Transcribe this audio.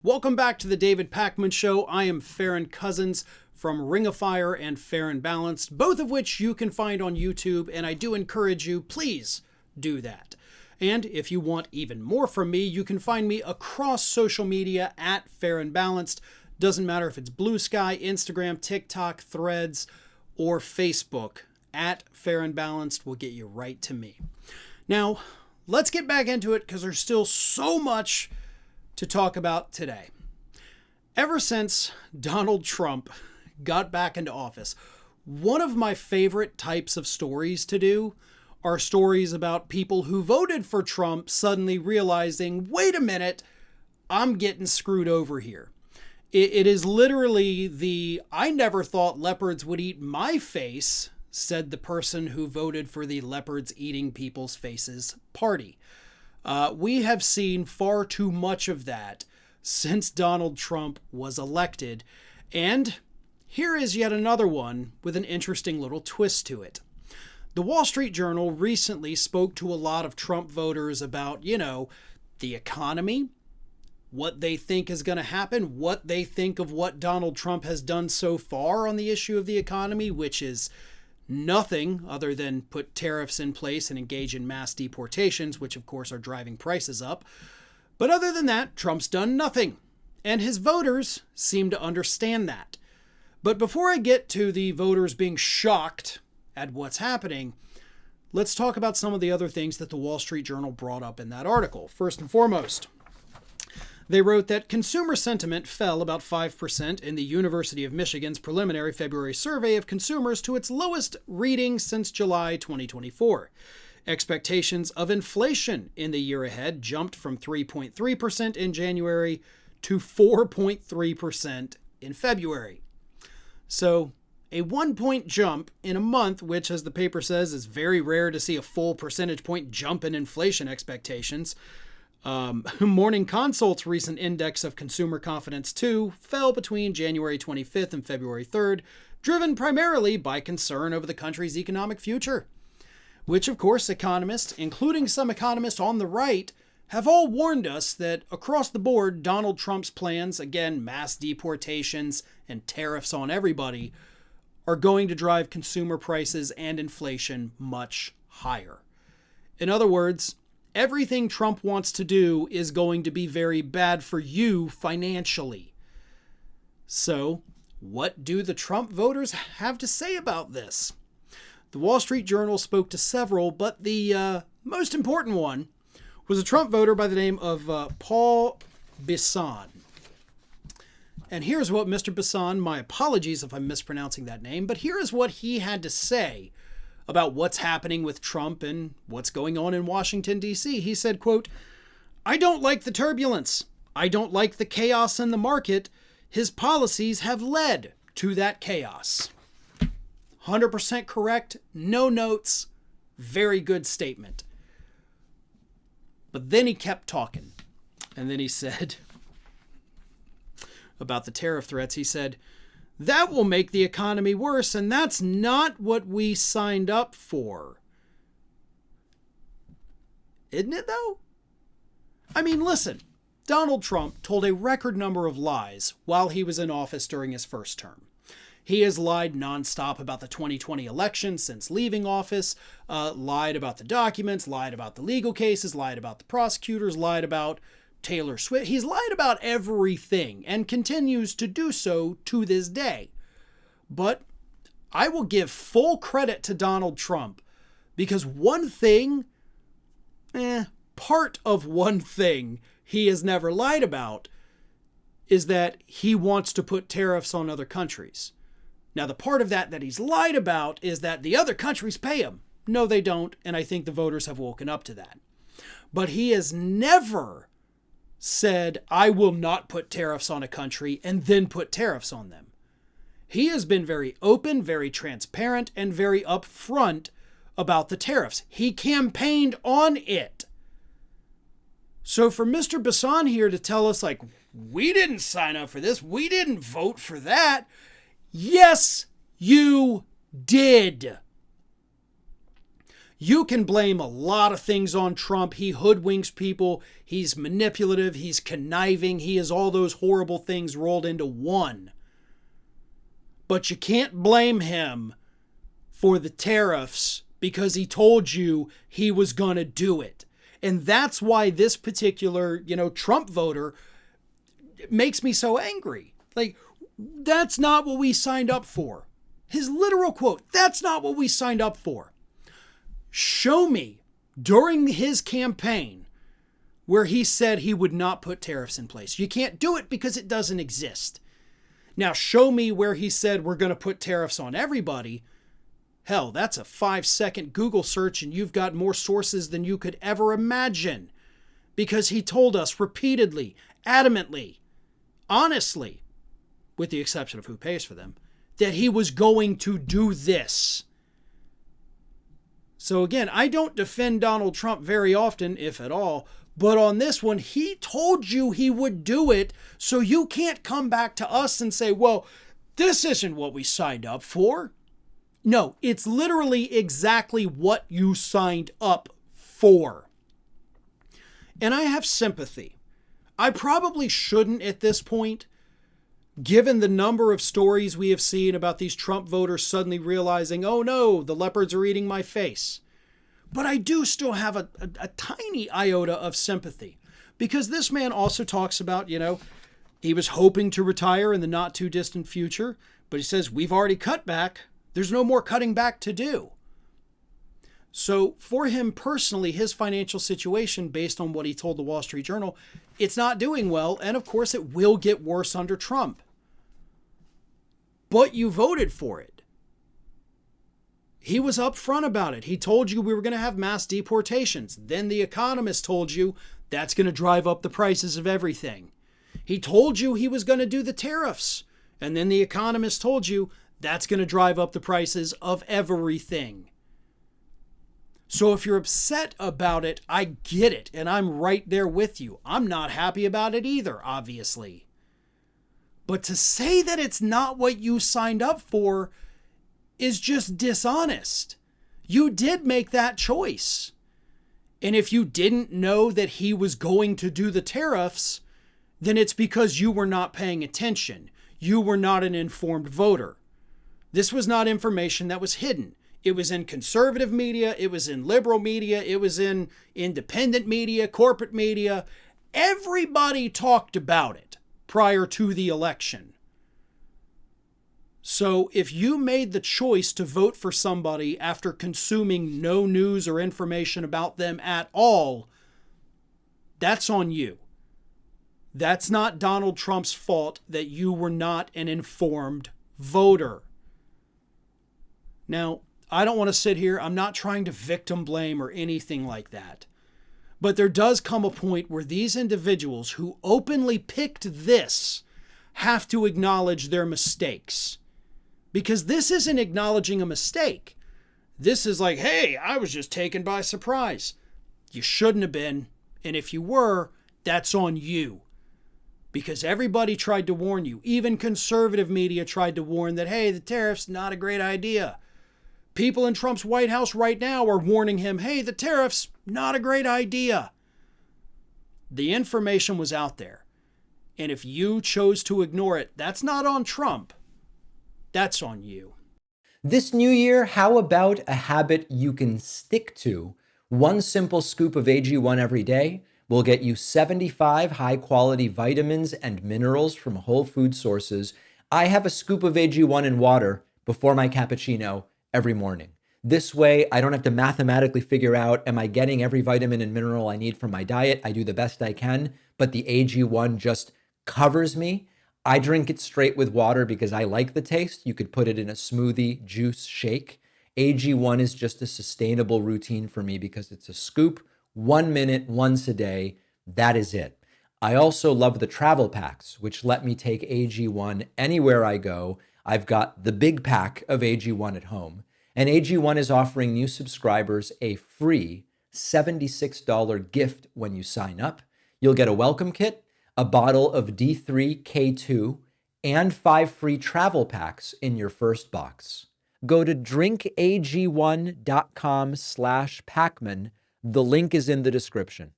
Welcome back to the David Pakman Show. I am Farron Cousins from Ring of Fire and Fair and Balanced, both of which you can find on YouTube, and I do encourage you, please do that. And if you want even more from me, you can find me across social media at Fair and Balanced. Doesn't matter if it's Blue Sky, Instagram, TikTok, Threads, or Facebook. At Fair and Balanced will get you right to me. Now, let's get back into it because there's still so much to talk about today. Ever since Donald Trump got back into office, one of my favorite types of stories to do are stories about people who voted for Trump suddenly realizing, wait a minute, I'm getting screwed over here. It is literally the I never thought leopards would eat my face, said the person who voted for the leopards eating people's faces party. We have seen far too much of that since Donald Trump was elected, and here is yet another one with an interesting little twist to it. The Wall Street Journal recently spoke to a lot of Trump voters about, the economy, what they think is going to happen, what they think of what Donald Trump has done so far on the issue of the economy, which is nothing other than put tariffs in place and engage in mass deportations, which of course are driving prices up. But other than that, Trump's done nothing. And his voters seem to understand that. But before I get to the voters being shocked at what's happening, let's talk about some of the other things that the Wall Street Journal brought up in that article. First and foremost, they wrote that consumer sentiment fell about 5% in the University of Michigan's preliminary February survey of consumers to its lowest reading since July 2024. Expectations of inflation in the year ahead jumped from 3.3% in January to 4.3% in February. So, a 1-point jump in a month, which, as the paper says, is very rare to see a full percentage point jump in inflation expectations. Morning Consult's recent index of consumer confidence, too, fell between January 25th and February 3rd, driven primarily by concern over the country's economic future, which, of course, economists, including some economists on the right, have all warned us that across the board, Donald Trump's plans, again, mass deportations and tariffs on everybody, are going to drive consumer prices and inflation much higher. In other words, everything Trump wants to do is going to be very bad for you financially. So, what do the Trump voters have to say about this? The Wall Street Journal spoke to several, but the most important one was a Trump voter by the name of Paul Bisson. And here's what Mr. Bisson, my apologies if I'm mispronouncing that name, but here is what he had to say about what's happening with Trump and what's going on in Washington, D.C. He said, quote, "I don't like the turbulence. I don't like the chaos in the market. His policies have led to that chaos." 100% correct. No notes. Very good statement. But then he kept talking. And then he said, about the tariff threats, he said, "That will make the economy worse, and that's not what we signed up for." Isn't it, though? I mean, listen, Donald Trump told a record number of lies while he was in office during his first term. He has lied nonstop about the 2020 election since leaving office, lied about the documents, lied about the legal cases, lied about the prosecutors, lied about Taylor Swift. He's lied about everything and continues to do so to this day. But I will give full credit to Donald Trump because part of one thing he has never lied about is that he wants to put tariffs on other countries. Now, the part of that he's lied about is that the other countries pay him. No, they don't, and I think the voters have woken up to that. But he has never said, "I will not put tariffs on a country," and then put tariffs on them. He has been very open, very transparent, and very upfront about the tariffs. He campaigned on it. So for Mr. Bisson here to tell us, like, we didn't sign up for this, we didn't vote for that. Yes, you did. You can blame a lot of things on Trump. He hoodwinks people. He's manipulative. He's conniving. He is all those horrible things rolled into one. But you can't blame him for the tariffs because he told you he was going to do it. And that's why this particular, Trump voter makes me so angry. Like, that's not what we signed up for. His literal quote, that's not what we signed up for. Show me during his campaign where he said he would not put tariffs in place. You can't do it because it doesn't exist. Now, show me where he said we're going to put tariffs on everybody. Hell, that's a 5-second Google search and you've got more sources than you could ever imagine. Because he told us repeatedly, adamantly, honestly, with the exception of who pays for them, that he was going to do this. So again, I don't defend Donald Trump very often, if at all, but on this one, he told you he would do it, so you can't come back to us and say, well, this isn't what we signed up for. No, it's literally exactly what you signed up for. And I have sympathy. I probably shouldn't at this point, given the number of stories we have seen about these Trump voters suddenly realizing, oh no, the leopards are eating my face. But I do still have a tiny iota of sympathy. Because this man also talks about, he was hoping to retire in the not too distant future, but he says, we've already cut back. There's no more cutting back to do. So for him personally, his financial situation, based on what he told the Wall Street Journal, it's not doing well. And of course, it will get worse under Trump. But you voted for it. He was upfront about it. He told you we were going to have mass deportations. Then The Economist told you that's going to drive up the prices of everything. He told you he was going to do the tariffs. And then The Economist told you that's going to drive up the prices of everything. So if you're upset about it, I get it. And I'm right there with you. I'm not happy about it either, obviously. But to say that it's not what you signed up for is just dishonest. You did make that choice. And if you didn't know that he was going to do the tariffs, then it's because you were not paying attention. You were not an informed voter. This was not information that was hidden. It was in conservative media. It was in liberal media. It was in independent media, corporate media. Everybody talked about it prior to the election. So if you made the choice to vote for somebody after consuming no news or information about them at all, that's on you. That's not Donald Trump's fault that you were not an informed voter. Now, I don't want to sit here. I'm not trying to victim blame or anything like that. But there does come a point where these individuals who openly picked this have to acknowledge their mistakes. Because this isn't acknowledging a mistake. This is like, hey, I was just taken by surprise. You shouldn't have been. And if you were, that's on you. Because everybody tried to warn you. Even conservative media tried to warn that, hey, the tariffs, not a great idea. People in Trump's White House right now are warning him, hey, the tariffs, not a great idea. The information was out there. And if you chose to ignore it, that's not on Trump. That's on you. This new year, how about a habit you can stick to? One simple scoop of AG1 every day will get you 75 high-quality vitamins and minerals from whole food sources. I have a scoop of AG1 in water before my cappuccino every morning. This way, I don't have to mathematically figure out, am I getting every vitamin and mineral I need from my diet? I do the best I can, but the AG1 just covers me. I drink it straight with water because I like the taste. You could put it in a smoothie, juice, shake. AG1 is just a sustainable routine for me because it's a scoop, 1 minute, once a day. That is it. I also love the travel packs, which let me take AG1 anywhere I go. I've got the big pack of AG1 at home. And AG1 is offering new subscribers a free $76 gift when you sign up. You'll get a welcome kit, a bottle of D3K2, and 5 free travel packs in your first box. go to drinkag1.com/Pacman. The link is in the description.